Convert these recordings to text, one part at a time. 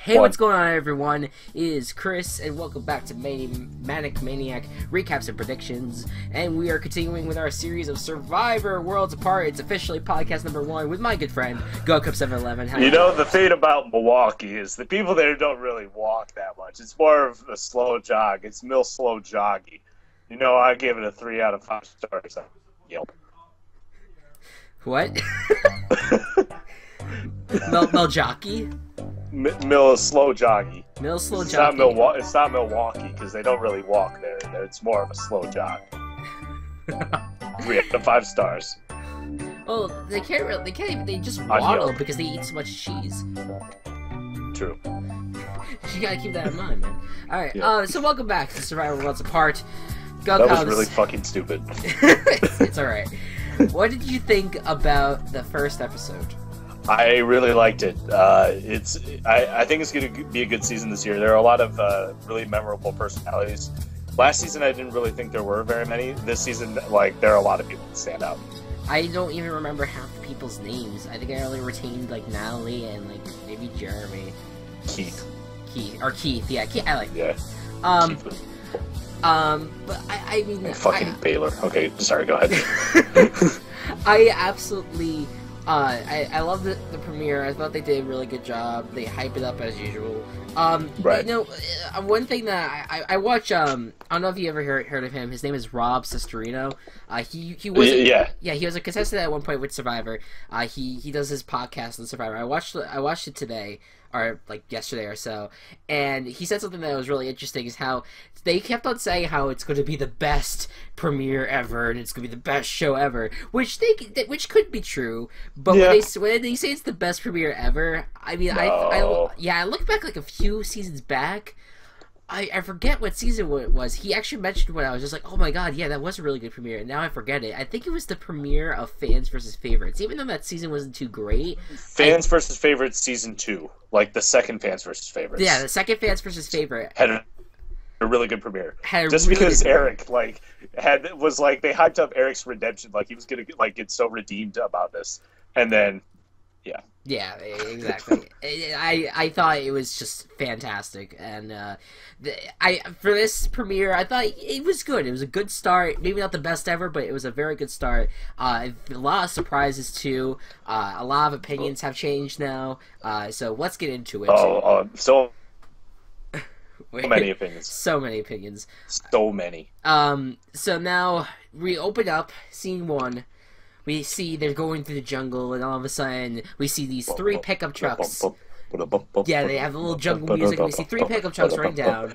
Hey, what's going on, everyone? It is Chris, and welcome back to Manic Maniac Recaps and Predictions. And we are continuing with our series of Survivor Worlds Apart. It's officially podcast number 1 with my good friend, Gocubs711. You know, the thing about Milwaukee is the people there don't really walk that much. It's more of a slow jog. It's Mill Slow Joggy. You know, I give it a 3 out of 5 stars. Yelp. What? Mel Jockey? Mill Slow Joggy. Mill Slow Joggy. It's not Milwaukee because they don't really walk there. It's more of a slow jog. 3 out of 5 stars. Oh, they can't really. They can't even. They just waddle because they eat so much cheese. True. You gotta keep that in mind, man. All right. Yeah. So welcome back to Survivor Worlds Apart. That was really fucking stupid. It's all right. What did you think about the first episode? I really liked it. I think it's going to be a good season this year. There are a lot of really memorable personalities. Last season, I didn't really think there were very many. This season, like, there are a lot of people that stand out. I don't even remember half the people's names. I think I only retained, like, Natalie and, like, maybe Jeremy. Keith. Yeah, Keith. I like that. Yeah. But I mean... Fucking Baylor. Okay, sorry, go ahead. I absolutely... I love the premiere. I thought they did a really good job. They hype it up as usual. Right. You know, one thing that I watch. I don't know if you ever heard of him. His name is Rob Cesternino. He was he was a contestant at one point with Survivor. He does his podcast on Survivor. I watched it today, or like yesterday or so, and he said something that was really interesting. Is how they kept on saying how it's going to be the best premiere ever and it's going to be the best show ever, which could be true. But when they say it's the best premiere ever, I mean, no. I look back like a few seasons back. I forget what season it was. He actually mentioned when I was just like, oh my god, yeah, that was a really good premiere, and now I forget it. I think it was the premiere of Fans vs. Favorites, even though that season wasn't too great. Fans vs. Favorites season 2, like the second Fans vs. Favorites. Yeah, the second Fans vs. Favorite had a really good premiere. Just because Eric they hyped up Eric's redemption, like he was gonna get so redeemed about this, and then yeah, exactly. I thought it was just fantastic, and for this premiere, I thought it was good. It was a good start. Maybe not the best ever, but it was a very good start. A lot of surprises too. A lot of opinions have changed now. So let's get into it. So many opinions. So many opinions. So many. So now we open up scene 1. We see they're going through the jungle, and all of a sudden, we see these 3 pickup trucks. Yeah, they have a little jungle music, and we see 3 pickup trucks running down.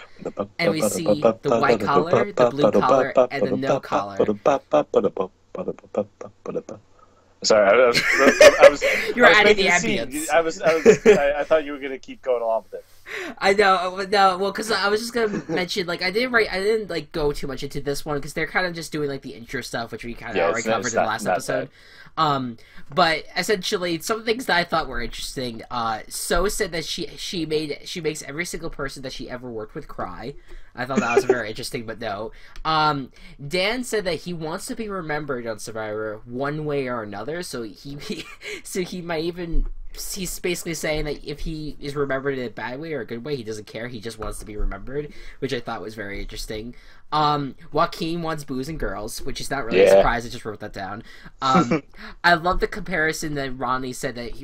And we see the white collar, the blue collar, and the no collar. Sorry, I was you were adding the ambience. I thought you were going to keep going along with it. I know, no, well, because I was just gonna mention, like, I didn't go too much into this one because they're kind of just doing like the intro stuff, which we kind of already covered in the last episode. But essentially, some things that I thought were interesting. So said that she makes every single person that she ever worked with cry. I thought that was very interesting, but no. Dan said that he wants to be remembered on Survivor one way or another, so he might even. He's basically saying that if he is remembered in a bad way or a good way, he doesn't care. He just wants to be remembered, which I thought was very interesting. Joaquin wants booze and girls, which is not really a surprise. I just wrote that down. I love the comparison that Ronnie said that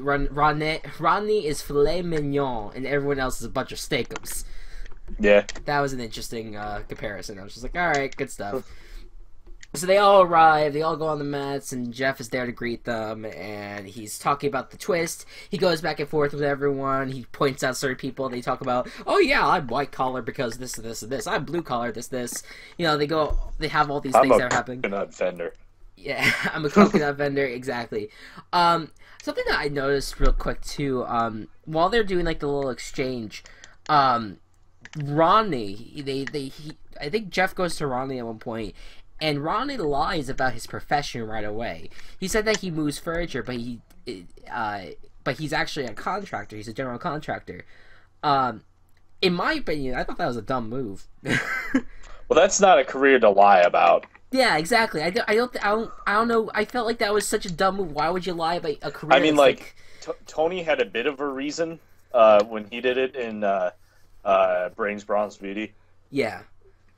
Ronnie is filet mignon and everyone else is a bunch of steakums. Yeah. That was an interesting comparison. I was just like, all right, good stuff. So they all arrive, they all go on the mats, and Jeff is there to greet them, and he's talking about the twist. He goes back and forth with everyone. He points out certain people. They talk about, oh yeah, I'm white collar because this and this and this. I'm blue collar, this. You know, they have all these things that are happening. I'm a coconut vendor. Yeah, I'm a coconut vendor, exactly. Something that I noticed real quick, too, while they're doing, like, the little exchange, Ronnie, I think Jeff goes to Ronnie at one point, and Ronnie lies about his profession right away. He said that he moves furniture, but he's actually a contractor. He's a general contractor. In my opinion, I thought that was a dumb move. Well, that's not a career to lie about. Yeah, exactly. I don't know. I felt like that was such a dumb move. Why would you lie about a career? I mean, like Tony had a bit of a reason when he did it in Brains, Bronze, Beauty. Yeah.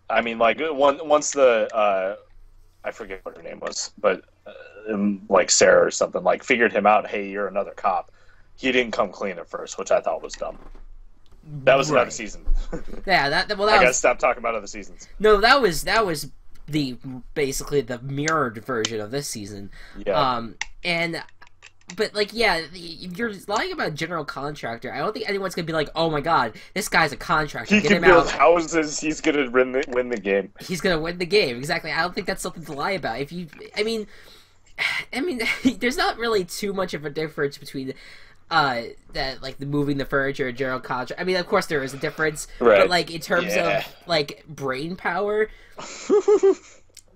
I mean, like once the I forget what her name was, but like Sarah or something, like figured him out. Hey, you're another cop. He didn't come clean at first, which I thought was dumb. That was another season. Yeah, I gotta stop talking about other seasons. No, that was basically the mirrored version of this season. Yeah. But like, yeah, you're lying about a general contractor. I don't think anyone's gonna be like, "Oh my god, this guy's a contractor. He Get can him build out. houses. He's gonna win the game. He's gonna win the game." Exactly. I don't think that's something to lie about. I mean, there's not really too much of a difference between that like the moving the furniture and general contractor. I mean, of course there is a difference, right. But like in terms of like brain power,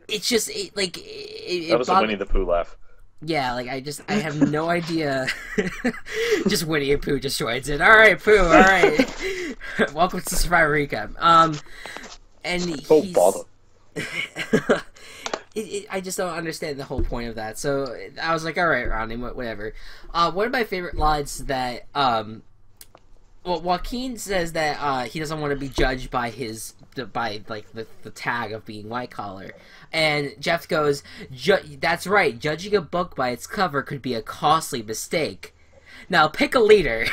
it's just that was a Winnie the Pooh laugh. Yeah, like I have no idea. Just Winnie and Pooh just joins in. All right, Pooh. All right. Welcome to Survivor Recap. And he's... bother. I just don't understand the whole point of that. So I was like, all right, Ronnie, whatever. One of my favorite lines that well, Joaquin says that he doesn't want to be judged by the tag of being white collar, and Jeff goes, "That's right. Judging a book by its cover could be a costly mistake. Now pick a leader."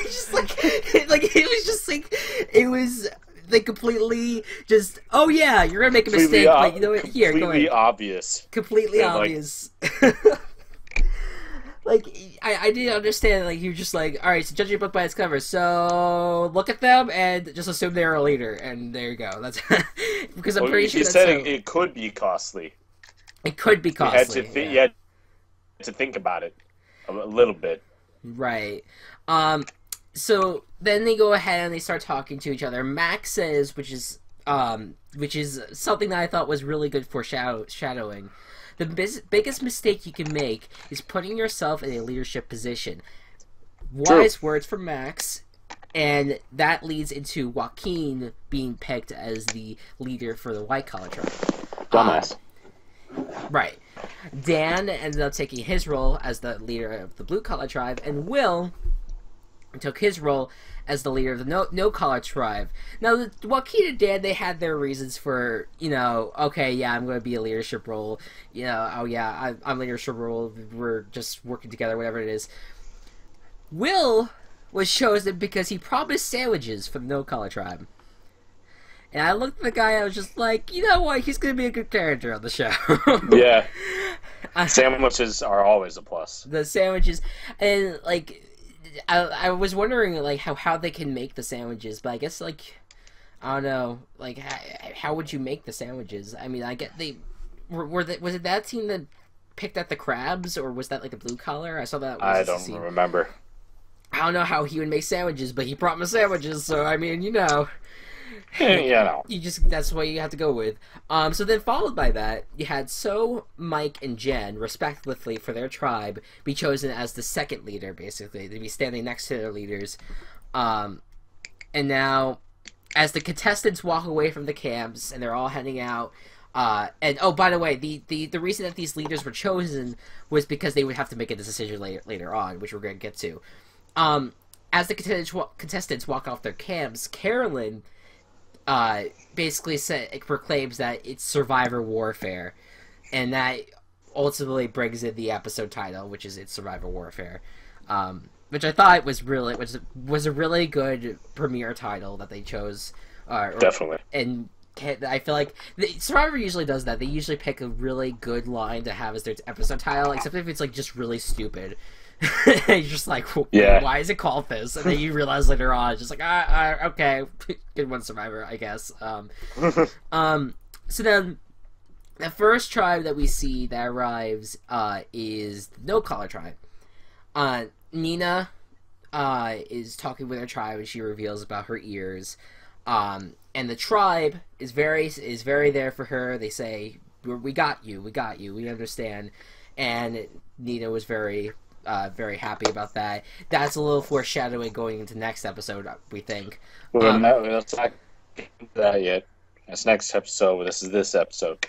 Just it was like completely just. Oh yeah, you're gonna make a mistake. Like, you know what? Here, go ahead. Completely obvious. Completely obvious. Like, I didn't understand, like, you're just like, alright, so judge your book by its cover, so look at them and just assume they're a leader, and there you go. That's because I'm pretty sure that's it could be costly. It could be costly. You had to think about it a little bit. Right. So then they go ahead and they start talking to each other. Max says, which is something that I thought was really good foreshadowing. The biggest mistake you can make is putting yourself in a leadership position. Wise words from Max, and that leads into Joaquin being picked as the leader for the white collar tribe. Dumbass. Right. Dan ended up taking his role as the leader of the blue collar tribe, and Will took his role as the leader of the no collar tribe. Now, Joaquin and Dan, they had their reasons for, okay, yeah, I'm going to be a leadership role. Oh yeah, I'm leadership role. We're just working together, whatever it is. Will was chosen because he promised sandwiches for the no collar tribe. And I looked at the guy, I was just like, you know what, he's going to be a good character on the show. Yeah. Sandwiches are always a plus. The sandwiches, and like, I was wondering like how they can make the sandwiches, but I guess like I don't know, like how would you make the sandwiches? I mean, I get was it that team that picked at the crabs, or was that like the blue collar? I saw that. I don't remember. I don't know how he would make sandwiches, but he promised sandwiches, so I mean, you just, that's what you have to go with. So then followed by that, you had Mike, and Jen, respectively for their tribe, be chosen as the second leader, basically. They'd be standing next to their leaders. And now, as the contestants walk away from the camps, and they're all heading out, and oh, by the way, the reason that these leaders were chosen was because they would have to make a decision later on, which we're going to get to. As the contestants walk off their camps, Carolyn basically proclaims that it's survivor warfare, and that ultimately brings in the episode title, which is "It's Survivor Warfare," which I thought was a really good premiere title that they chose. Definitely. And I feel like Survivor usually does that. They usually pick a really good line to have as their episode title, except if it's like just really stupid. You're just like, yeah, why is it called this? And then you realize later on, just like, okay, good one, Survivor, I guess. So then, the first tribe that we see that arrives is the No Collar tribe. Nina is talking with her tribe, and she reveals about her ears. And the tribe is very there for her. They say, we got you, we understand. And Nina was very happy about that. That's a little foreshadowing going into next episode, we think. Well, no, let's not get into that yet. That's next episode. This is this episode.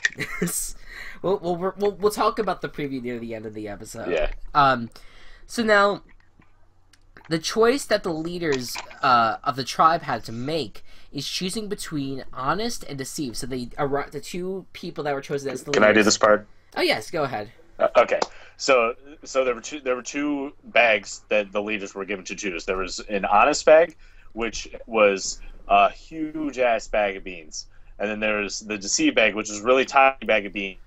We'll talk about the preview near the end of the episode. Yeah. So now, The choice that the leaders of the tribe had to make is choosing between honest and deceived. So the two people that were chosen as the leaders... Can I do this part? Oh yes, go ahead. Okay. So there were two bags that the leaders were given to choose. There was an honest bag, which was a huge ass bag of beans, and then there's the deceived bag, which is a really tiny bag of beans.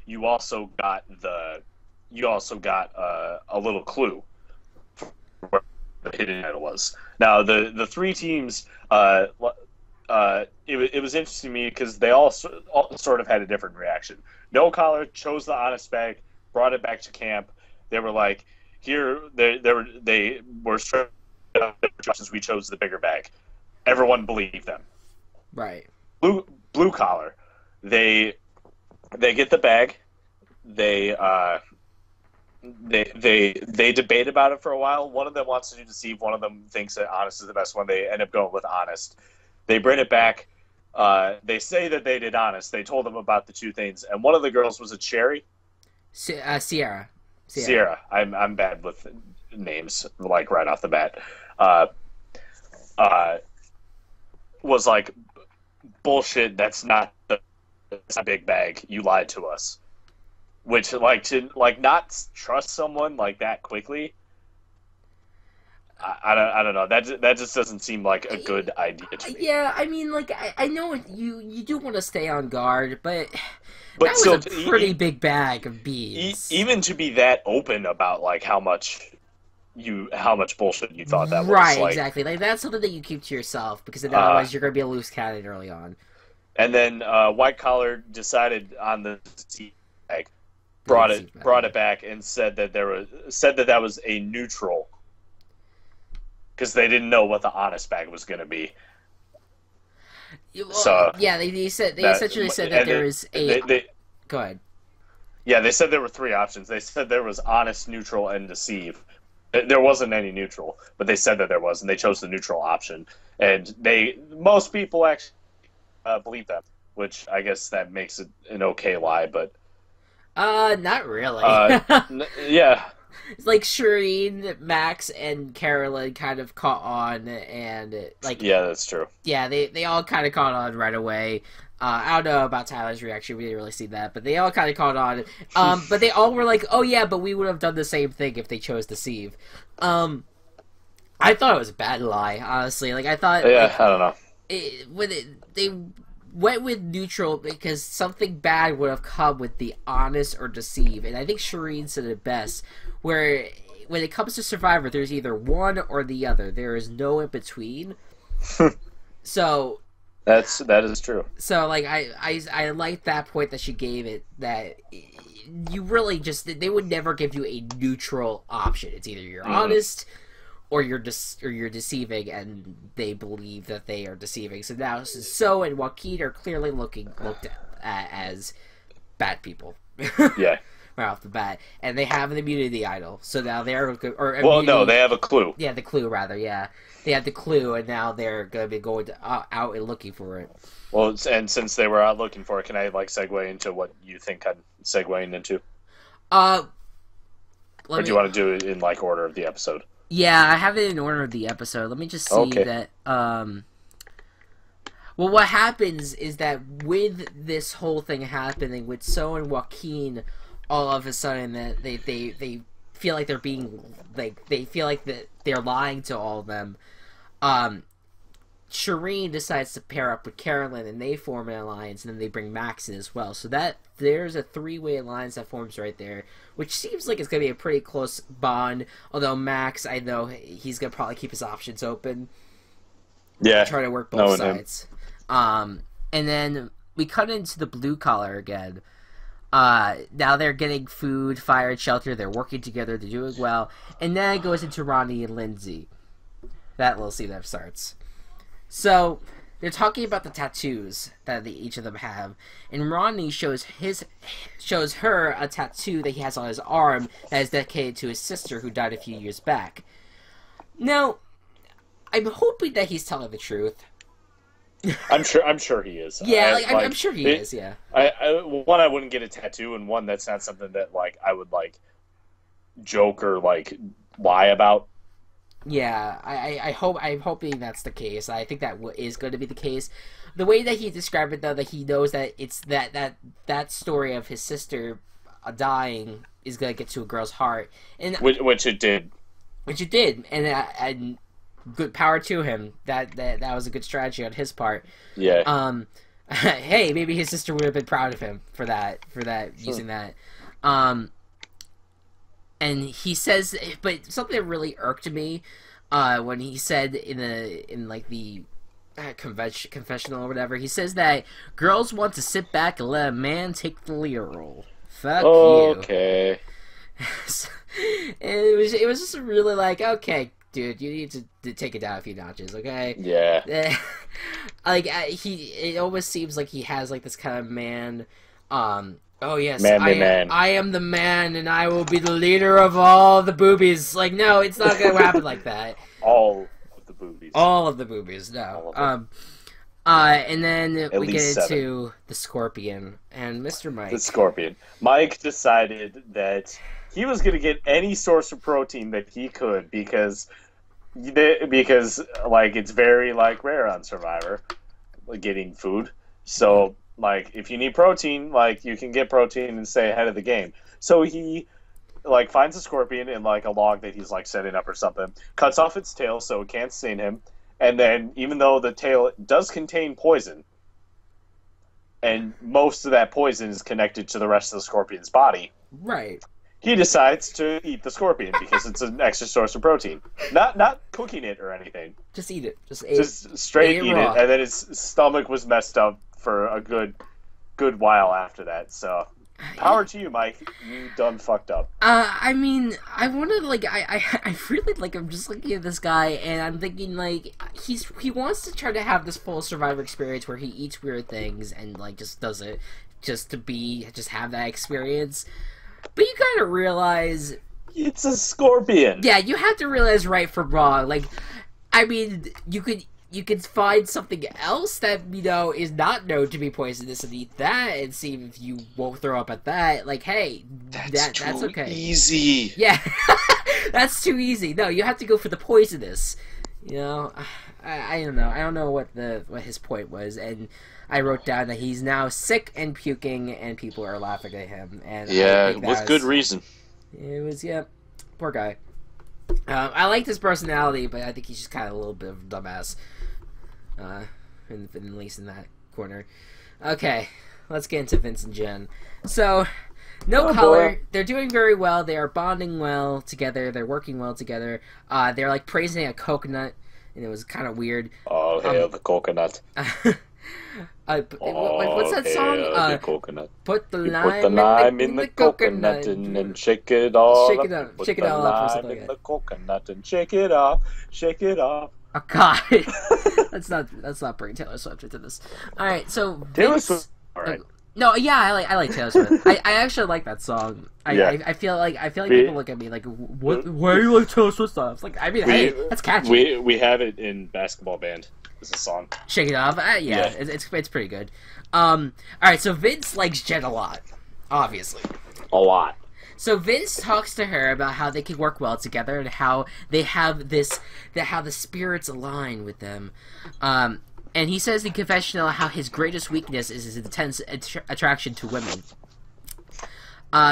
You also got a little clue for where the hidden idol was. Now the three teams, it was interesting to me because they all sort of had a different reaction. No Collar chose the honest bag, brought it back to camp. They were like, "Here, they were straight up instructions. We chose the bigger bag." Everyone believed them. Right. Blue Collar, they get the bag. They debate about it for a while. One of them wants to do deceive. One of them thinks that honest is the best one. They end up going with honest. They bring it back. They say that they did honest. They told them about the two things, and one of the girls was a Cherry. Sierra. I'm bad with names, like right off the bat. Was like, bullshit. That's not a big bag. You lied to us. Which, like, to not trust someone like that quickly. I don't know. That just doesn't seem like a good idea to me. Yeah, I mean, like, I know you do want to stay on guard, but that was a pretty big bag of beans. Even to be that open about like how much bullshit you thought that was. Right, exactly. Like, that's something that you keep to yourself, because otherwise you're going to be a loose cannon early on. And then White Collar decided on the bag, brought it back, and said that that was a neutral. Because they didn't know what the honest bag was going to be. Well, so yeah, they essentially said that there is a. Go ahead. Yeah, they said there were three options. They said there was honest, neutral, and deceive. There wasn't any neutral, but they said that there was, and they chose the neutral option. And most people actually believe that, which I guess that makes it an okay lie, but not really. Yeah. It's like Shireen, Max, and Carolyn kind of caught on, and like yeah, that's true. Yeah, they all kind of caught on right away. I don't know about Tyler's reaction; we didn't really see that, but they all kind of caught on. But they all were like, "Oh yeah, but we would have done the same thing if they chose Deceive." I thought it was a bad lie, honestly. Like I thought, yeah, I don't know. They went with neutral because something bad would have come with the honest or deceive, and I think Shireen said it best. Where when it comes to Survivor, there's either one or the other. There is no in between. So that is true. So like I like that point that she gave it, that you really they would never give you a neutral option. It's either you're honest or you're deceiving, and they believe that they are deceiving. So now So and Joaquin are clearly looked at as bad people. Yeah. Right off the bat, and they have an immunity idol, so now they're they have a clue. Yeah, the clue rather. Yeah, they have the clue, and now they're gonna be going out and looking for it. Well, and since they were out looking for it, can I segue into what you think I'm segueing into? Or do you want to do it in order of the episode? Yeah, I have it in order of the episode. Let me just see that. Well, what happens is that with this whole thing happening with So and Joaquin, all of a sudden that they feel like they're being they feel like that they're lying to all of them. Shireen decides to pair up with Carolyn, and they form an alliance, and then they bring Max in as well. So that there's a three-way alliance that forms right there, which seems like it's gonna be a pretty close bond. Although Max, I know he's gonna probably keep his options open. Yeah, try to work both sides. And then we cut into the Blue Collar again. Now they're getting food, fire, and shelter. They're working together. They're doing well. And then it goes into Ronnie and Lindsay. That little scene that starts. So they're talking about the tattoos that each of them have, and Ronnie shows her a tattoo that he has on his arm that is dedicated to his sister who died a few years back. Now, I'm hoping that he's telling the truth. I'm sure he is. Yeah, I'm sure he is. Yeah. I wouldn't get a tattoo, and one, that's not something that I would joke or lie about. Yeah, I'm hoping that's the case. I think that is going to be the case. The way that he described it, though, that he knows that it's that story of his sister dying is going to get to a girl's heart, and which it did. Which it did, and good power to him. That was a good strategy on his part. Yeah. Hey, maybe his sister would have been proud of him for that using that. And he says, but something that really irked me, when he said in the confessional or whatever, he says that girls want to sit back and let a man take the leader role. Fuck you. Okay. It was just really like, okay, dude, you need to take it down a few notches, okay? Yeah. Like, it almost seems like he has like this kind of man, oh yes, man. I am the man, and I will be the leader of all the boobies. Like, no, it's not gonna happen like that. All of the boobies. All of the boobies, no. And then At we get least into the Scorpion and Mr. Mike. The Scorpion. Mike decided that he was going to get any source of protein that he could because like it's very like rare on Survivor, like, getting food. So like if you need protein, like you can get protein and stay ahead of the game. So he like finds a scorpion in like a log that he's like setting up or something, cuts off its tail so it can't sting him, and then even though the tail does contain poison, and most of that poison is connected to the rest of the scorpion's body, right? He decides to eat the scorpion because it's an extra source of protein. Not cooking it or anything. Just eat it. Just straight eat it, and then his stomach was messed up for a good while after that. So, power to you, Mike. You done fucked up. I mean, I wanted like I really like. I'm just looking at this guy, and I'm thinking like he wants to try to have this full Survivor experience where he eats weird things and like just does it just to have that experience. But you gotta realize it's a scorpion. Yeah, you have to realize right from wrong. Like, I mean, you could find something else that is not known to be poisonous and eat that and see if you won't throw up at that. Like, hey, that's okay. Easy. Yeah, that's too easy. No, you have to go for the poisonous. I don't know. I don't know what his point was, and I wrote down that he's now sick and puking, and people are laughing at him. And yeah, with good reason. It was poor guy. I liked his personality, but I think he's just kind of a little bit of a dumbass. At least in that corner. Okay, let's get into Vince and Jen. So, no color. Boy. They're doing very well. They are bonding well together. They're working well together. They're like praising a coconut, and it was kind of weird. Oh, hail the coconut. What's that song? The coconut. Put the lime in the coconut and shake it all shake it up. Shake it all up or something like that. The coconut and shake it off. Shake it off. Oh God, let's not bring Taylor Swift into this. All right, so Taylor Swift. All right. No, yeah, I like Taylor Swift. I actually like that song. I feel like people look at me like, what? Why do you like Taylor Swift stuff? Like, I mean, hey, that's catchy. We have it in Basketball Band. It's a song. Shake it off. Yeah. It's pretty good. All right, so Vince likes Jen a lot, obviously. A lot. So Vince talks to her about how they can work well together and how they have how the spirits align with them. And he says in confessional how his greatest weakness is his intense attraction to women.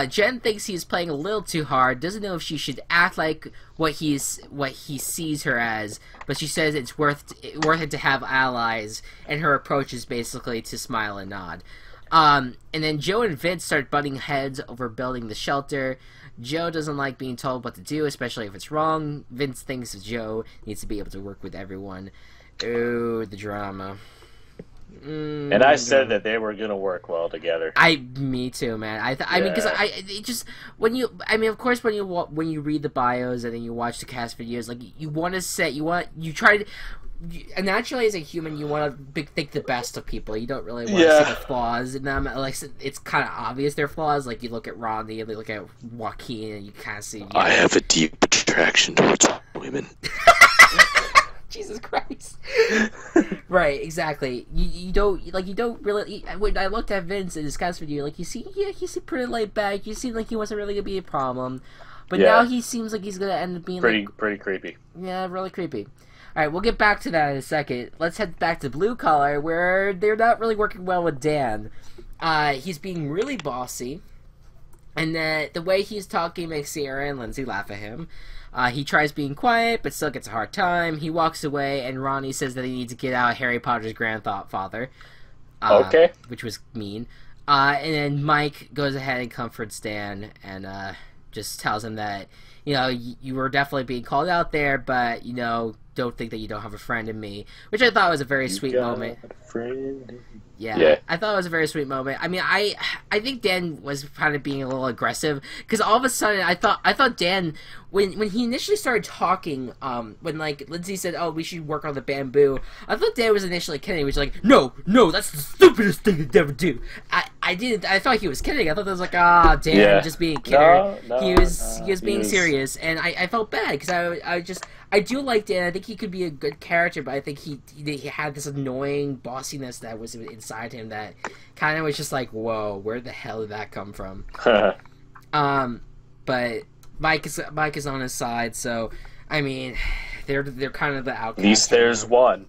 Jen thinks he's playing a little too hard, doesn't know if she should act like what he sees her as, but she says it's worth it to have allies, and her approach is basically to smile and nod. And then Joe and Vince start butting heads over building the shelter. Joe doesn't like being told what to do, especially if it's wrong. Vince thinks Joe needs to be able to work with everyone. Oh, the drama. And I said that they were gonna work well together. Me too, man. I mean, because of course, when you read the bios and then you watch the cast videos, like naturally, as a human, you want to think the best of people. You don't really want to see the flaws in them. Like, it's kind of obvious their flaws. Like, you look at Rodney and you look at Joaquin, and you kind of see. I have a deep attraction towards women. Jesus Christ. Right, exactly. You don't really. When I looked at Vince and discussed with you, like, you seem pretty laid back. You seem like he wasn't really gonna be a problem. But now he seems like he's gonna end up being pretty creepy. Yeah, really creepy. All right, we'll get back to that in a second. Let's head back to Blue Collar, where they're not really working well with Dan. He's being really bossy, and the way he's talking makes Sierra and Lindsay laugh at him. He tries being quiet, but still gets a hard time. He walks away, and Ronnie says that he needs to get out Harry Potter's grandfather. Okay. Which was mean. And then Mike goes ahead and comforts Dan, and just tells him that, you were definitely being called out there, but, don't think that you don't have a friend in me, which I thought was a very sweet moment. Yeah, I thought it was a very sweet moment. I mean, I think Dan was kind of being a little aggressive, because all of a sudden I thought Dan, when he initially started talking, when like Lindsay said, "Oh, we should work on the bamboo," I thought Dan was initially kidding. He was like, "No, that's the stupidest thing you'd ever do." I thought he was kidding. I thought that was like, Dan just being a kidder. No, he was being serious, and I felt bad because I do like Dan. I think he could be a good character, but I think he had this annoying bossiness that was inside him that kind of was just like, whoa, where the hell did that come from? But Mike is on his side, so I mean, they're kind of the outcast. At least there's one.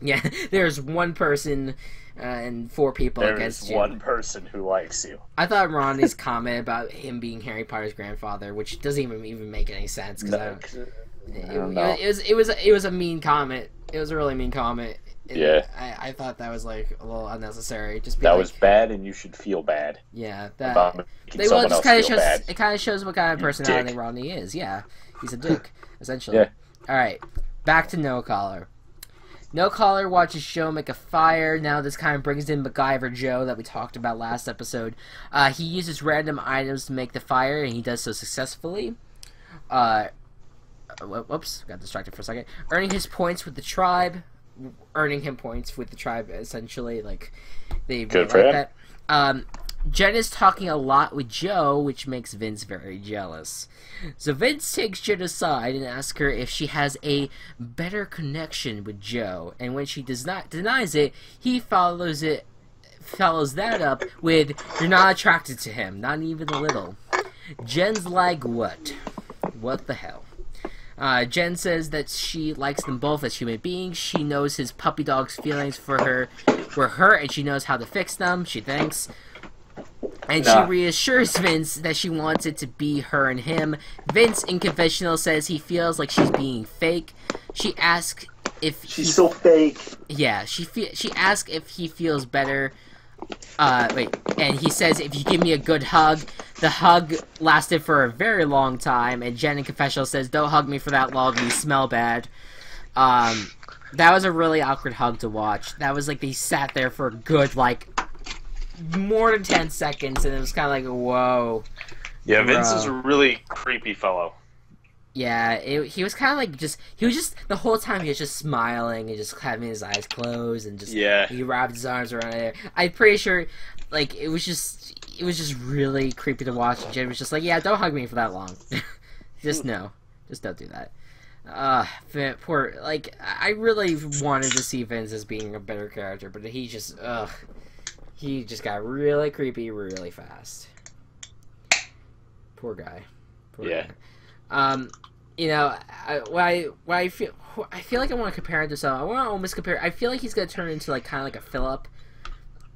Yeah, there's one person and 4 people against you. There's one person who likes you. I thought Ronnie's comment about him being Harry Potter's grandfather, which doesn't even make any sense, because it was a mean comment. It was a really mean comment. I thought that was like a little unnecessary. That was bad, and you should feel bad. Yeah, it kind of shows what kind of personality Ronnie is. Yeah, he's a dick, essentially. Yeah. All right, back to No Collar. No Collar watches Joe make a fire. Now this kind of brings in MacGyver Joe that we talked about last episode. He uses random items to make the fire, and he does so successfully. Whoops, got distracted for a second. Earning him points with the tribe, essentially. Like, they good for him. That. Jen is talking a lot with Joe, which makes Vince very jealous. So Vince takes Jen aside and asks her if she has a better connection with Joe, and when she denies it, he follows that up with, "You're not attracted to him, not even a little." Jen's like, what? What the hell? Jen says that she likes them both as human beings. She knows his puppy dog's feelings for her were hurt, and she knows how to fix them, she thinks. And she reassures Vince that she wants it to be her and him. Vince, in confessional, says he feels like she's being fake. She asks if she's so fake. Yeah, she asks if he feels better. And he says, "If you give me a good hug." The hug lasted for a very long time, and Jen in confessional says, "Don't hug me for that long, you smell bad." That was a really awkward hug to watch. That was like they sat there for a good, like, more than 10 seconds, and it was kind of like, whoa. Yeah, Vince is a really creepy fellow. Yeah, he was kind of like the whole time he was just smiling and just having his eyes closed and just, he wrapped his arms around it. I'm pretty sure, like, it was just really creepy to watch. And Jen was just like, "Yeah, don't hug me for that long." Just don't do that. I really wanted to see Vince as being a better character, but he just got really creepy really fast. Poor guy. Guy. I feel like I want to compare him to something. I want to almost compare. I feel like he's gonna turn into like kind of like a Philip,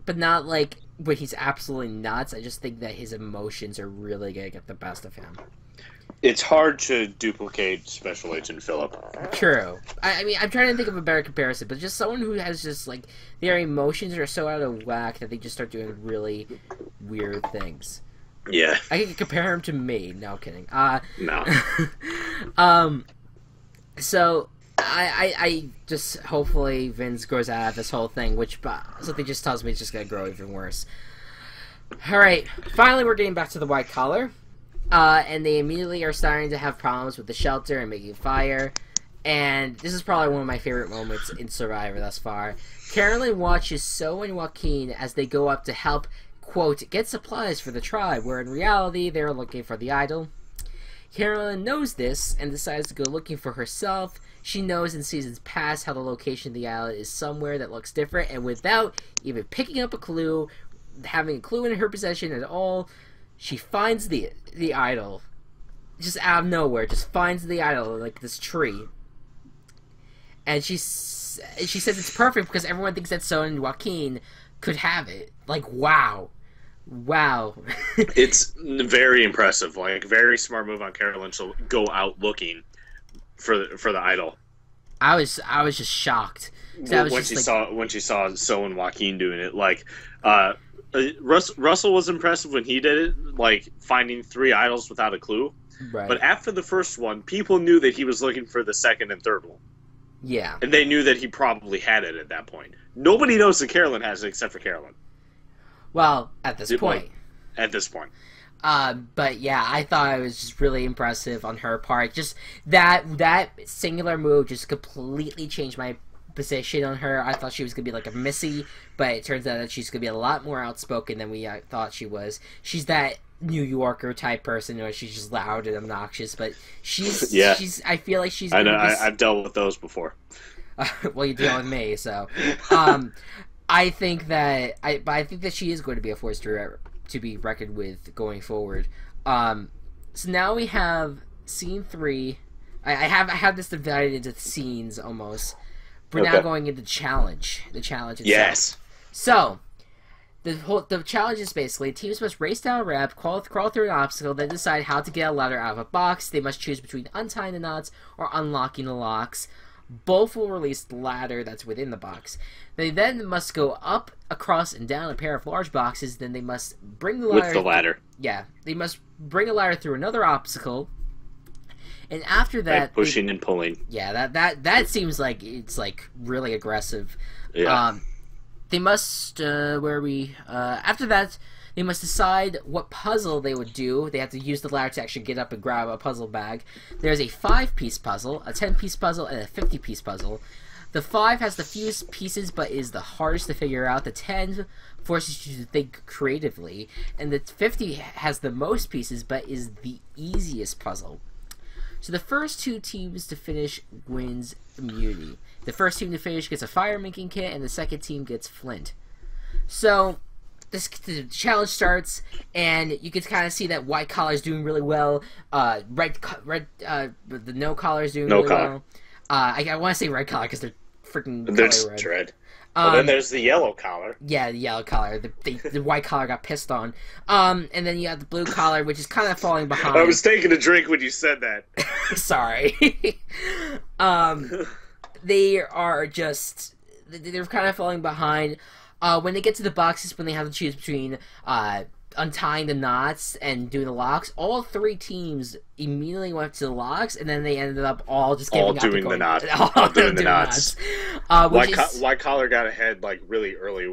but not like when he's absolutely nuts. I just think that his emotions are really gonna get the best of him. It's hard to duplicate Special Agent Philip. True. I mean, I'm trying to think of a better comparison, but just someone who has just like their emotions are so out of whack that they just start doing really weird things. Yeah. I can compare him to me. No, kidding. No. So I just hopefully Vince grows out of this whole thing, which something just tells me it's just gonna grow even worse. All right, finally we're getting back to the White Collar, and they immediately are starting to have problems with the shelter and making fire. And this is probably one of my favorite moments in Survivor thus far. Carolyn watches So and Joaquin as they go up to help, quote, "get supplies for the tribe," where in reality they're looking for the idol. Carolyn knows this and decides to go looking for herself. She knows in seasons past how the location of the island is somewhere that looks different, and without even picking up a clue, having a clue in her possession at all, she finds the idol. just out of nowhere, just finds the idol, like this tree. And she says it's perfect because everyone thinks that So and Joaquin could have it. Like, wow. Wow. It's very impressive. Like, very smart move on Carolyn to go out looking for the idol. I was just shocked. When she saw So and Joaquin doing it, like, Russell was impressive when he did it, like finding 3 idols without a clue. Right. But after the first one, people knew that he was looking for the second and third one. Yeah. And they knew that he probably had it at that point. Nobody knows that Carolyn has it except for Carolyn. Well, at this point. At this point. But yeah, I thought it was just really impressive on her part. Just that singular move just completely changed my position on her. I thought she was going to be like a Missy, but it turns out that she's going to be a lot more outspoken than we thought she was. She's that New Yorker type person where she's just loud and obnoxious, but she's I feel like she's I know, I've dealt with those before. Well, you deal with me, so I think that she is going to be a force to be reckoned with going forward. So now we have scene 3. I have this divided into scenes almost. We're now going into the challenge itself. Yes. So the challenge is basically teams must race down a ramp, crawl through an obstacle, then decide how to get a ladder out of a box. They must choose between untying the knots or unlocking the locks. Both will release the ladder that's within the box. They then must go up, across, and down a pair of large boxes. Then they must bring the ladder... With the ladder. Yeah. They must bring a ladder through another obstacle. And after that... Like pushing and pulling. Yeah, that seems like it's like really aggressive. Yeah. They must... after that... They must decide what puzzle they would do. They have to use the ladder to actually get up and grab a puzzle bag. There's a 5-piece puzzle, a 10-piece puzzle, and a 50-piece puzzle. The 5 has the fewest pieces but is the hardest to figure out. The 10 forces you to think creatively. And the 50 has the most pieces but is the easiest puzzle. So the first 2 teams to finish wins immunity. The first team to finish gets a fire-making kit, and the second team gets flint. So... the challenge starts, and you can kind of see that white collar is doing really well. The no collar is doing really well. I want to say red collar because they're freaking color red. Well, then there's the yellow collar. Yeah, the yellow collar. The white collar got pissed on. And then you have the blue collar, which is kind of falling behind. I was taking a drink when you said that. Sorry. They're kind of falling behind. When they get to the boxes, when they have to choose between untying the knots and doing the locks, all 3 teams immediately went to the locks, and then they ended up all just giving up doing the knots. All doing the knots. White collar got ahead like really early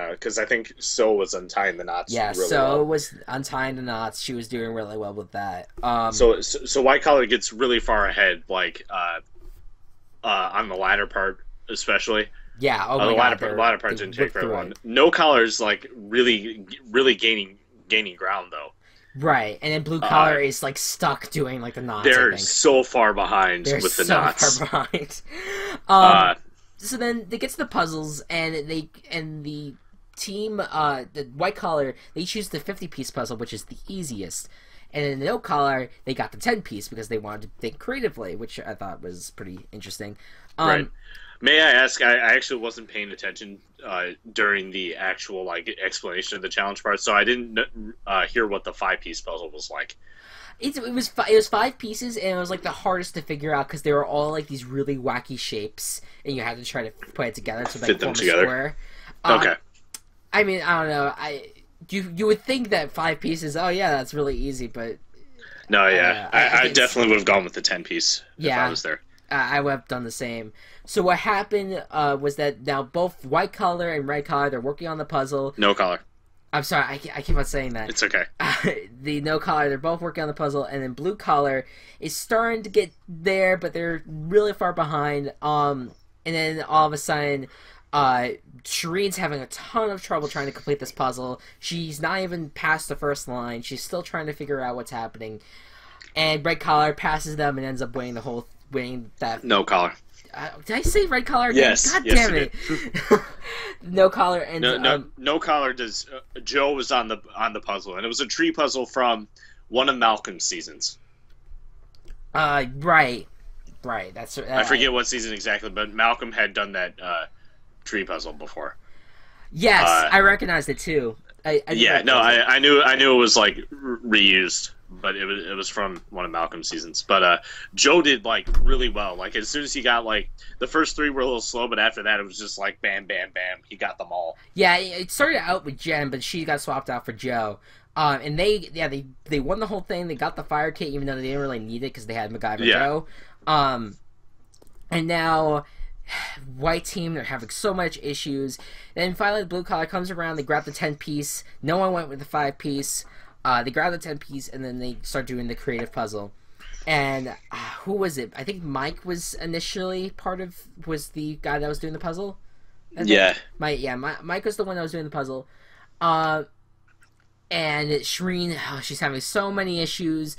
because I think So was untying the knots. Yeah, really So well. was untying the knots. She was doing really well with that. So white collar gets really far ahead, like on the latter part especially. Yeah, the latter part didn't take very long. No collar's like really gaining ground though. Right, and then blue collar is like stuck doing like the knots. They're so far behind with the knots. They're so far behind. So then they get to the puzzles, and the team, the white collar, they choose the 50-piece puzzle, which is the easiest. And in the no collar, they got the 10-piece because they wanted to think creatively, which I thought was pretty interesting. Right. May I ask? I actually wasn't paying attention during the actual like explanation of the challenge part, so I didn't hear what the 5-piece puzzle was like. It was 5 pieces, and it was like the hardest to figure out because they were all like these really wacky shapes, and you had to try to put it together to like form a square. Okay. I mean, I don't know. You would think that 5 pieces. Oh yeah, that's really easy, but no, yeah, I definitely would have gone with the 10-piece if I was there. I would have done the same. So what happened was that now both white collar and red collar, they're working on the puzzle. No collar. I'm sorry, I keep on saying that. It's okay. The no collar, they're both working on the puzzle, and then blue collar is starting to get there, but they're really far behind. And then all of a sudden, Shireen's having a ton of trouble trying to complete this puzzle. She's not even past the first line. She's still trying to figure out what's happening. And red collar passes them and ends up winning that. No collar. Did I say red collar again? Yes. God yes, damn it! No collar and no collar does. Joe was on the puzzle, and it was a tree puzzle from one of Malcolm's seasons. Right. That's I forget what season exactly, but Malcolm had done that tree puzzle before. Yes, I recognized it too. I knew it was like reused, but it was from one of Malcolm's seasons. But Joe did like really well. Like as soon as he got like the first three were a little slow, but after that it was just like bam, bam, bam. He got them all. Yeah, it started out with Jen, but she got swapped out for Joe. And they won the whole thing. They got the fire kit, even though they didn't really need it because they had MacGyver Joe. And now white team, they're having so much issues. Then finally the blue collar comes around, they grab the 10-piece. No one went with the 5-piece. They grab the 10-piece, and then they start doing the creative puzzle. And who was it? I think Mike was initially was the guy that was doing the puzzle. Mike was the one that was doing the puzzle. And Shireen, she's having so many issues.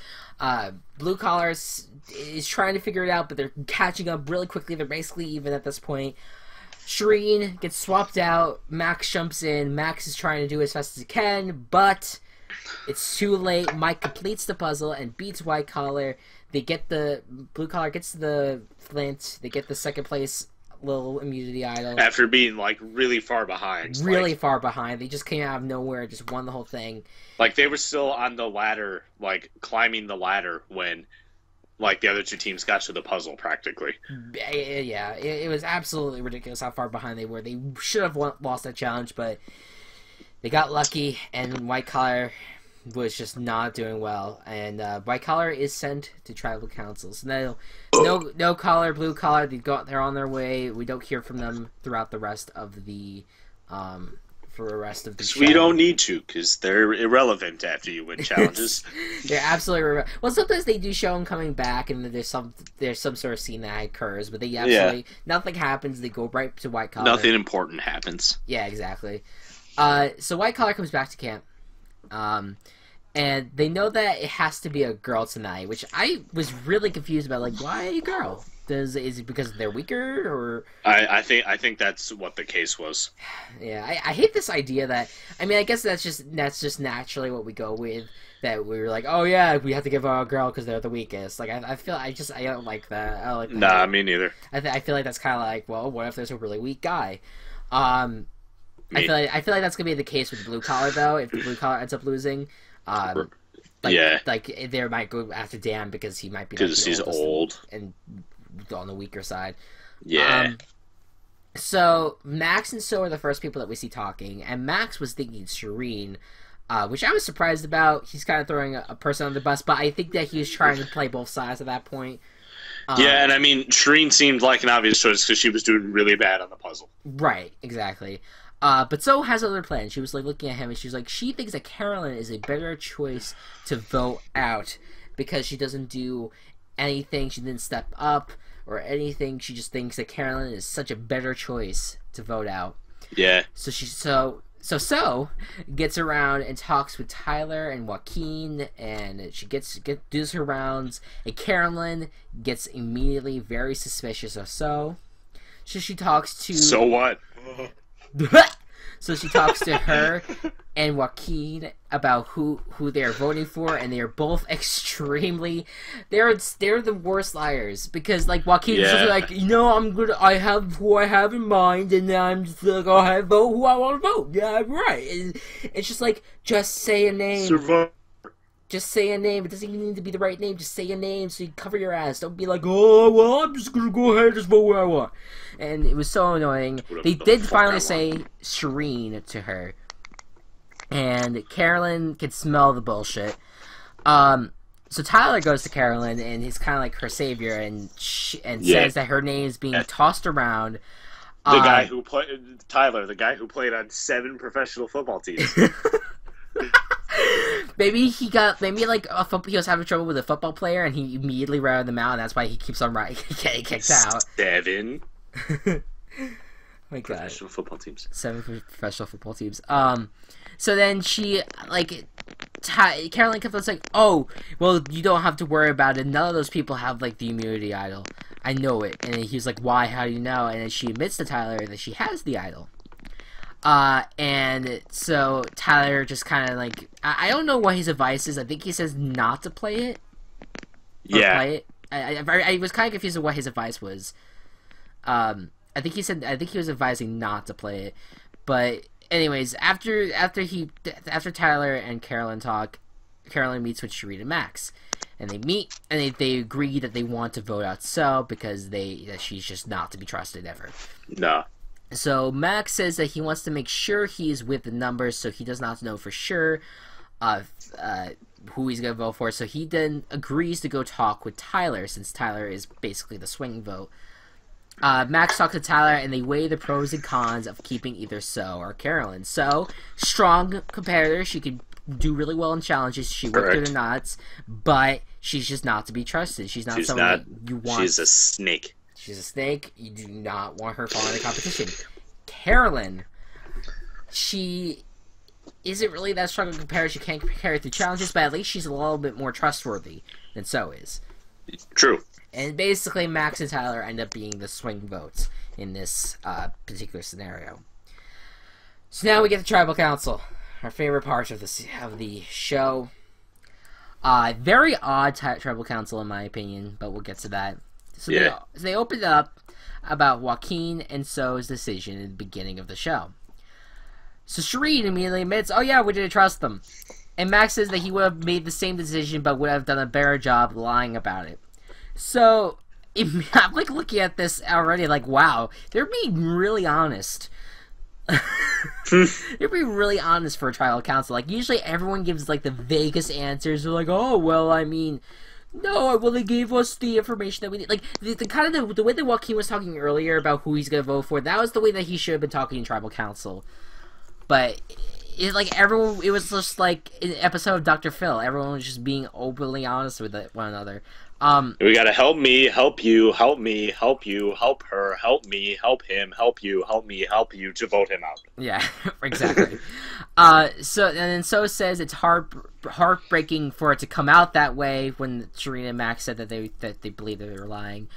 Blue Collar is trying to figure it out, but they're catching up really quickly. They're basically even at this point. Shireen gets swapped out. Max jumps in. Max is trying to do as fast as he can, but it's too late. Mike completes the puzzle and beats White Collar. Blue Collar gets the flint. They get the second place little immunity idol after being like really far behind. Far behind. They just came out of nowhere, just won the whole thing. Like they were still on the ladder, like climbing the ladder when like the other two teams got to the puzzle practically. Yeah, it was absolutely ridiculous how far behind they were. They should have lost that challenge, but they got lucky, and White Collar was just not doing well, and White Collar is sent to tribal councils. No collar, Blue Collar. They're on their way. We don't hear from them throughout the rest of the show. We don't need to, because they're irrelevant after you win challenges. They're absolutely irrelevant. Well, sometimes they do show them coming back, and there's some sort of scene that occurs, but they absolutely nothing happens. They go right to White Collar. Nothing important happens. Yeah, exactly. So White Collar comes back to camp. And they know that it has to be a girl tonight, which I was really confused about. Like, why a girl? Is it because they're weaker, or? I think that's what the case was. Yeah, I hate this idea that. I mean, I guess that's just naturally what we go with. That we were like, oh yeah, we have to give her a girl because they're the weakest. Like, I don't like that. I don't like that. Nah, me neither. I feel like that's kind of like, well, what if there's a really weak guy? I feel like that's gonna be the case with Blue Collar though. If the Blue Collar ends up losing. Like they might go after Dan because he might be because he's old and on the weaker side. Yeah. So Max and So are the first people that we see talking, and Max was thinking Shireen, which I was surprised about. He's kind of throwing a person on the bus, but I think that he was trying to play both sides at that point. Yeah, and I mean Shireen seemed like an obvious choice because she was doing really bad on the puzzle. Right. Exactly. But Zoe has other plans. She was like looking at him, and she was like, she thinks that Carolyn is a better choice to vote out because she doesn't do anything. She didn't step up or anything. She just thinks that Carolyn is such a better choice to vote out. Yeah. So gets around and talks with Tyler and Joaquin, and she does her rounds. And Carolyn gets immediately very suspicious of So she talks to. So what? So she talks to her and Joaquin about who they're voting for, and they are both extremely. They're the worst liars because like Joaquin is just like, I have who I have in mind, and I'm just like, I vote who I want to vote. Yeah, right. And it's just like, just say a name. Survive. Just say a name. It doesn't even need to be the right name. Just say a name so you cover your ass. Don't be like, oh, well, I'm just going to go ahead and just vote where I want. And it was so annoying. They did finally say Shireen to her. And Carolyn could smell the bullshit. So Tyler goes to Carolyn, and he's kind of like her savior, and says that her name is being tossed around. The guy who played... Tyler, the guy who played on 7 professional football teams. Maybe he was having trouble with a football player, and he immediately routed them out, and that's why he keeps on getting kicked out. 7. Oh my God. Professional football teams. 7 professional football teams. So then she Carolyn kept on saying, "Oh, well, you don't have to worry about it. None of those people have like the immunity idol. I know it." And he was like, "Why? How do you know?" And then she admits to Tyler that she has the idol. And so Tyler just kind of like, I don't know what his advice is. I think he says not to play it. Yeah. Play it. I was kind of confused with what his advice was. I think he was advising not to play it, but anyways, after Tyler and Carolyn talk, Carolyn meets with Shireen and Max, and they meet and they agree that they want to vote out So because that she's just not to be trusted ever. No. So Max says that he wants to make sure he's with the numbers, so he does not know for sure who he's gonna vote for. So he then agrees to go talk with Tyler, since Tyler is basically the swing vote. Max talks to Tyler, and they weigh the pros and cons of keeping either So or Carolyn. So, strong competitor, she could do really well in challenges. She worked through the knots, but she's just not to be trusted. She's not someone that you want. She's a snake. She's a snake. You do not want her falling in the competition. Carolyn, she isn't really that strong a competitor. She can't compare through challenges, but at least she's a little bit more trustworthy than So is. True. And basically, Max and Tyler end up being the swing votes in this particular scenario. So now we get the Tribal Council, our favorite part of the show. Very odd Tribal Council, in my opinion, but we'll get to that. So they opened up about Joaquin and So's decision in the beginning of the show. So Shireen immediately admits, "Oh yeah, we didn't trust them," and Max says that he would have made the same decision, but would have done a better job lying about it. So, I'm like looking at this already, like, wow, they're being really honest. They're being really honest for a Tribal Council. Like, usually everyone gives, like, the vaguest answers. They're like, oh, well, I mean, no, well, they gave us the information that we need. Like, the way that Joaquin was talking earlier about who he's gonna vote for, that was the way that he should have been talking in Tribal Council. But it was just like an episode of Dr. Phil. Everyone was just being openly honest with one another. We gotta help me, help you, help me, help you, help her, help me, help him, help you, help me, help you to vote him out. Yeah, exactly. So says it's heartbreaking for it to come out that way when Shireen and Max said that they believe that they were lying,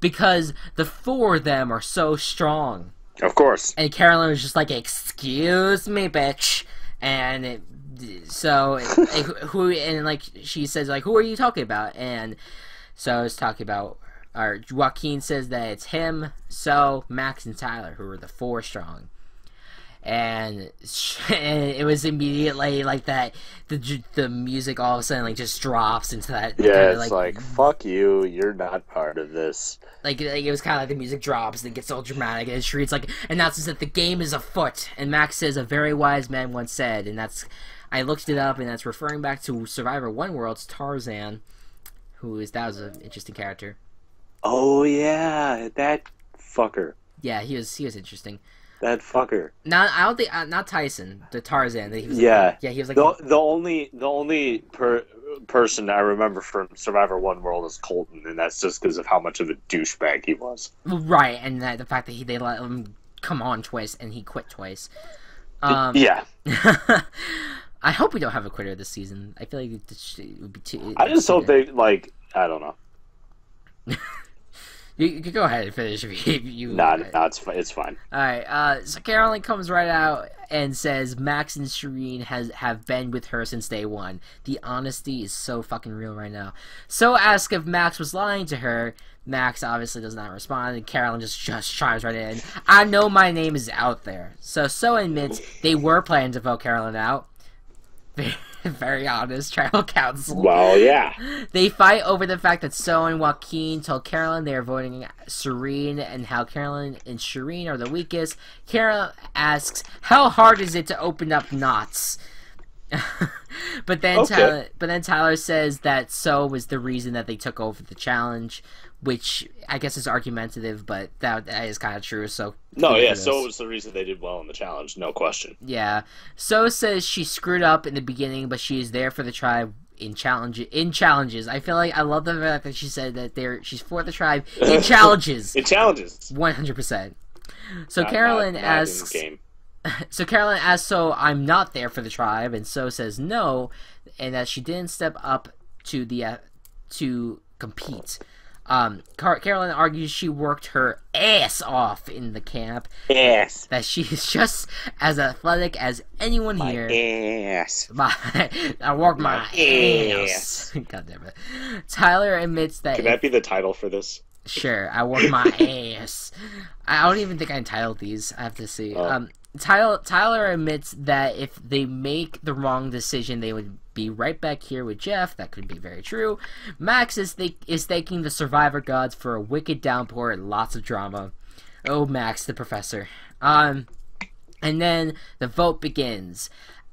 because the four of them are so strong. Of course. And Carolyn was just like, "Excuse me, bitch," and she says, like, who are you talking about? And so I was talking about, or Joaquin says that it's him, So, Max, and Tyler, who are the four strong. And it was immediately like that. The music all of a sudden like just drops into that. Yeah, it's like fuck you. You're not part of this. Like it was kind of like the music drops and it gets all dramatic, and Shreed's like announces that the game is afoot. And Max says, "A very wise man once said," and that's, I looked it up, and that's referring back to Survivor One World's Tarzan, that was an interesting character. Oh yeah, that fucker. Yeah, he was interesting. That fucker. Not Tyson, the Tarzan. He was he was like the only person I remember from Survivor One World is Colton, and that's just because of how much of a douchebag he was. Right, and the fact that they let him come on twice and he quit twice. Yeah. I hope we don't have a quitter this season. I feel like it would be too. I just hope they I don't know. You could go ahead and finish if you. Nah, it's fine. Alright, so Carolyn comes right out and says Max and Shireen have been with her since day one. The honesty is so fucking real right now. So asks if Max was lying to her. Max obviously does not respond, and Carolyn just chimes right in. "I know my name is out there." So admits they were planning to vote Carolyn out. Very honest Tribal Council. Well, yeah. They fight over the fact that So and Joaquin told Carolyn they are voting Shireen, and how Carolyn and Shireen are the weakest. Carolyn asks, "How hard is it to open up knots?" but then Tyler says that So was the reason that they took over the challenge, which I guess is argumentative, but that is kind of true. So So was the reason they did well in the challenge, no question. Yeah, So says she screwed up in the beginning, but she is there for the tribe in challenges. I feel like I love the fact that she said that she's for the tribe in challenges. In challenges, 100%. So Carolyn asks. So Carolyn asks So, "I'm not there for the tribe," and So says no, and that she didn't step up to compete. Carolyn argues she worked her ass off in the camp. Ass. That she is just as athletic as anyone here. Ass. I work my ass. God damn it. Tyler admits that... Can that be the title for this? Sure, I work my ass. I don't even think I entitled these. I have to see. Oh. Tyler admits that if they make the wrong decision, they would be right back here with Jeff. That could be very true. Max is thanking the survivor gods for a wicked downpour and lots of drama. Oh, Max, the professor. And then the vote begins.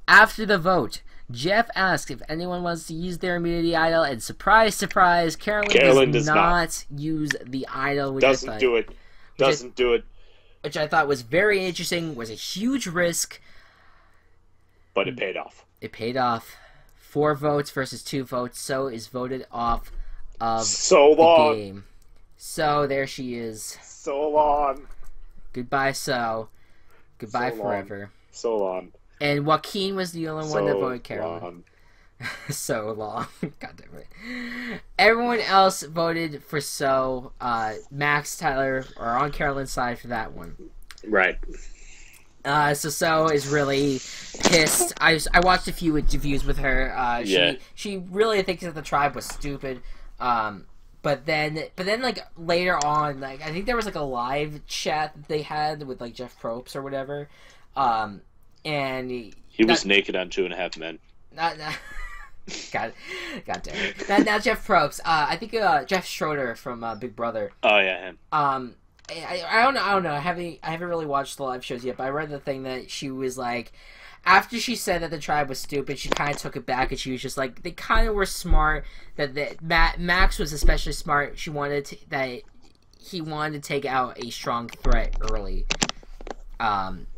After the vote, Jeff asks if anyone wants to use their immunity idol, and surprise, surprise, Carolyn does not use the idol. Doesn't do it. Which I thought was very interesting, was a huge risk. But it paid off. It paid off. 4 votes versus 2 votes. So is voted off of the game. So there she is. So long. Goodbye, So. Goodbye so forever. Long. So long. And Joaquin was the only one that voted Carolyn. Long. So long. God damn it. Everyone else voted for So. Max, Tyler are on Carolyn's side for that one. Right. So is really pissed. I watched a few interviews with her. She really thinks that the tribe was stupid. But then like later on, like I think there was like a live chat that they had with like Jeff Probst or whatever. And he was naked on 2.5 Men. God damn it. Now Jeff Probst. I think Jeff Schroeder from Big Brother. Oh yeah, him. I don't know. I haven't really watched the live shows yet, but I read the thing that she was like, after she said that the tribe was stupid, she kind of took it back, and she was just like, they kind of were smart. That Max was especially smart. He wanted to take out a strong threat early.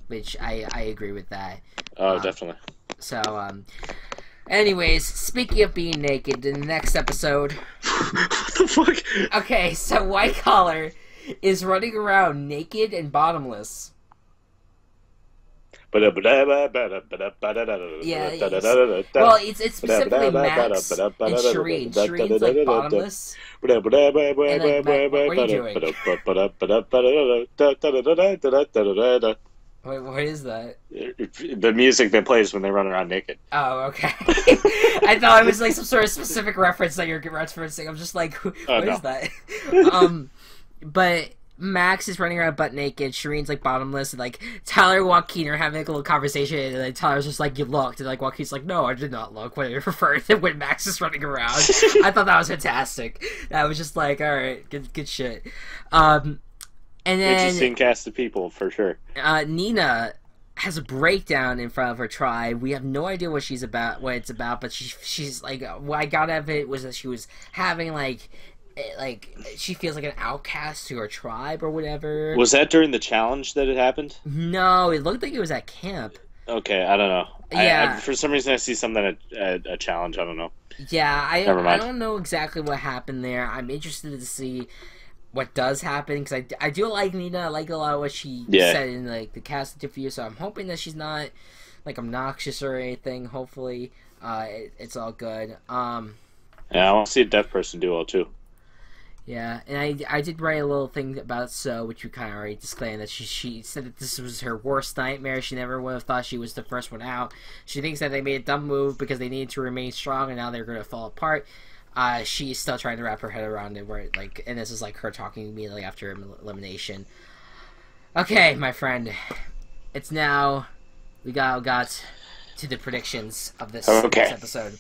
Which I agree with that. Oh, definitely. So, anyways, speaking of being naked, in the next episode... What the fuck? Okay, so White Collar is running around naked and bottomless. Yeah. Well, it's specifically Max and Shireen. Shireen's like bottomless. And like, what are you doing? Wait, what is that? The music that plays when they run around naked. Oh, okay. I thought it was like some sort of specific reference that you're referencing. I'm just like, what is that? But Max is running around butt naked. Shireen's like bottomless, and like Tyler and Joaquin are having like a little conversation, and like Tyler's just like, "You looked," and like Joaquin's like, "No, I did not look." When you're referring to when Max is running around, I thought that was fantastic. That was just like, all right, good shit. And then interesting cast of people for sure. Nina has a breakdown in front of her tribe. We have no idea what it's about, but she's like, what I got out of it was that she was having like she feels like an outcast to her tribe or whatever. Was that during the challenge that it happened? No, it looked like it was at camp. Okay, I don't know. Yeah. For some reason I see something at a challenge. I don't know. Yeah, I don't know exactly what happened there. I'm interested to see what does happen, because I do like Nina. I like a lot of what she said in like the cast interview, so I'm hoping that she's not like obnoxious or anything. Hopefully it's all good. Yeah, I want to see a deaf person do well too. Yeah, and I did write a little thing about So, which you kind of already disclaimed, that she said that this was her worst nightmare. She never would have thought she was the first one out. She thinks that they made a dumb move because they needed to remain strong, and now they're going to fall apart. She's still trying to wrap her head around it, where like, and this is like her talking immediately after elimination. Okay, my friend, it's now we got to the predictions of this episode.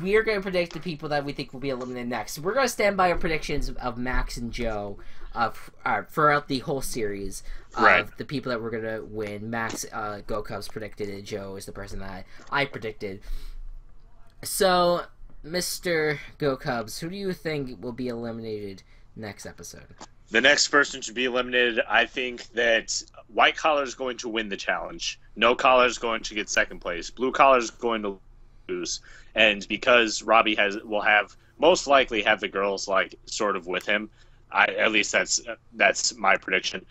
We are going to predict the people that we think will be eliminated next. We're going to stand by our predictions of Max and Joe throughout the whole series of the people that we're going to win. Max, Gocubs predicted, and Joe is the person that I predicted. So, Mr. Gocubs, who do you think will be eliminated next episode? The next person should be eliminated. I think that White Collar is going to win the challenge. No Collar is going to get second place. Blue Collar is going to lose. And because Robbie will most likely have the girls like sort of with him, at least that's my prediction.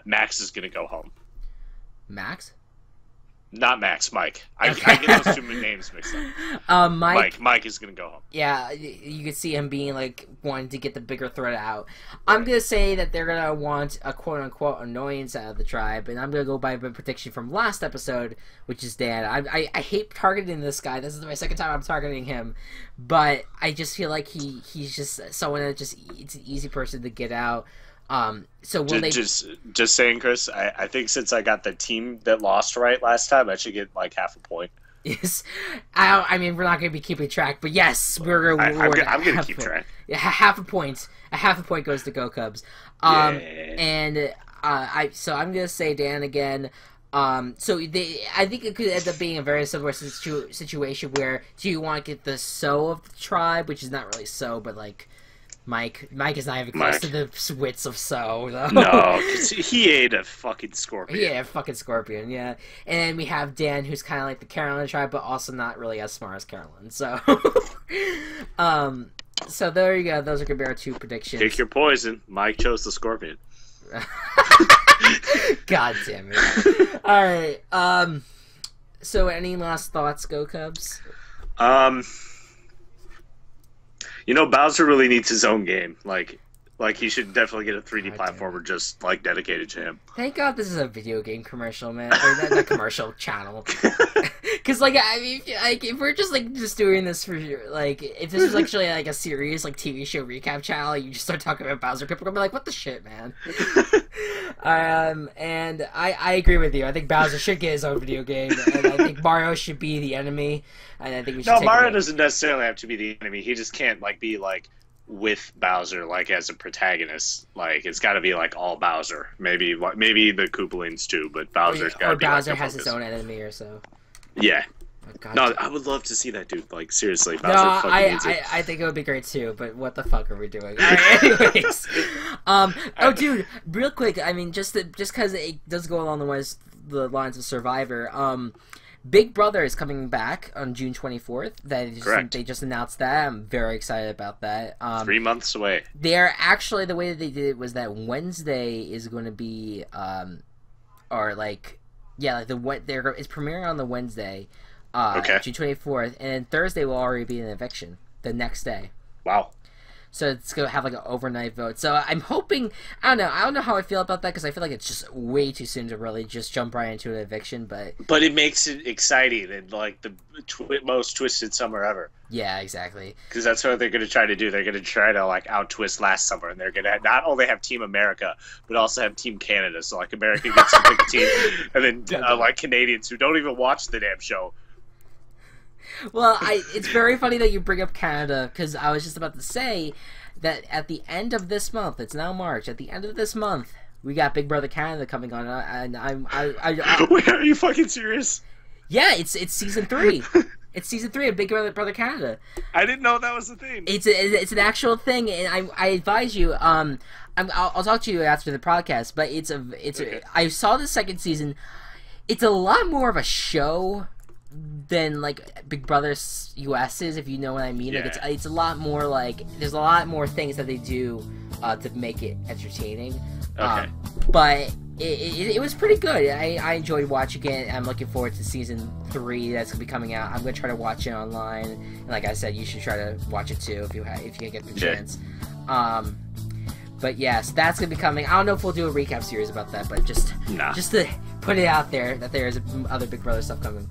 Max is going to go home. Max? Not Max, Mike. I get those two names mixed up. Mike is gonna go home. Yeah, you can see him being like wanting to get the bigger threat out. I'm gonna say that they're gonna want a quote unquote annoyance out of the tribe, and I'm gonna go by the prediction from last episode, which is Dan. I hate targeting this guy. This is my second time I'm targeting him, but I just feel like he's just someone that it's an easy person to get out. So when just saying, Chris, I think since I got the team that lost right last time, I should get like half a point. Yes, I mean we're not going to be keeping track, but yes, I'm going to keep track. Yeah, half a point. A half a point goes to Go Cubs. And so I'm going to say Dan again. I think it could end up being a very similar situation where do you want to get the so of the tribe, which is not really so, but like. Mike is not even close to the wits of So, though. No, he ate a fucking scorpion. Yeah, a fucking scorpion, yeah. And then we have Dan, who's kind of like the Carolyn tribe, but also not really as smart as Carolyn, so... so there you go. Those are going to be our two predictions. Pick your poison. Mike chose the scorpion. God damn it. Alright, so any last thoughts, Go Cubs? You know, Bowser really needs his own game. Like he should definitely get a 3D platformer just like dedicated to him. Thank God this is a video game commercial, man. Or not commercial channel. Because like I mean, like if we're just doing this for like if this was actually like a series like TV show recap channel, you just start talking about Bowser, people are gonna be like, what the shit, man. And I agree with you. I think Bowser should get his own video game, and I think Mario should be the enemy. And I think we should. No, Mario doesn't necessarily have to be the enemy. He just can't like be like with Bowser like as a protagonist. Like it's got to be like all Bowser. Maybe the Koopalings too, but Bowser's got to be. Or Bowser like, has his own enemy or so. Yeah. Oh, God. No, I would love to see that, dude. Like seriously, Bowser I think it would be great too. But what the fuck are we doing? All right, anyways, oh, dude, real quick. I mean, just because it does go along the lines of Survivor. Big Brother is coming back on June 24th. They just announced that. I'm very excited about that. 3 months away. They're actually, the way that they did it was that Wednesday is going to be, it's premiering on the Wednesday, June 24th, and then Thursday will already be an eviction the next day. Wow. So it's going to have like an overnight vote. So I'm hoping, I don't know how I feel about that because I feel like it's just way too soon to really just jump right into an eviction. But it makes it exciting and like the most twisted summer ever. Yeah, exactly. Because that's what they're going to try to do. They're going to try to like out-twist last summer, and they're going to not only have Team America, but also have Team Canada. So like America gets to pick a team, and then like Canadians who don't even watch the damn show. Well, it's very funny that you bring up Canada, because I was just about to say that at the end of this month, it's now March, at the end of this month, we got Big Brother Canada coming on, and Wait, are you fucking serious? Yeah, it's season 3. It's season 3 of Big Brother Canada. I didn't know that was a thing. It's an actual thing, and I advise you. I'll talk to you after the podcast, but okay. I saw the second season. It's a lot more of a show than like Big Brother US is, if you know what I mean. Yeah. Like it's a lot more like there's a lot more things that they do to make it entertaining. Okay. But it was pretty good. I enjoyed watching it. I'm looking forward to season 3 that's gonna be coming out. I'm gonna try to watch it online, and like I said, you should try to watch it too if you get the chance. But yes, that's gonna be coming. I don't know if we'll do a recap series about that, but just to put it out there that there's other Big Brother stuff coming.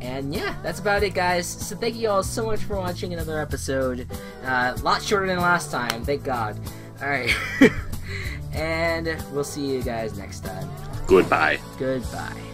And yeah, that's about it, guys. So thank you all so much for watching another episode. A lot shorter than last time, thank God. Alright. And we'll see you guys next time. Goodbye. Goodbye.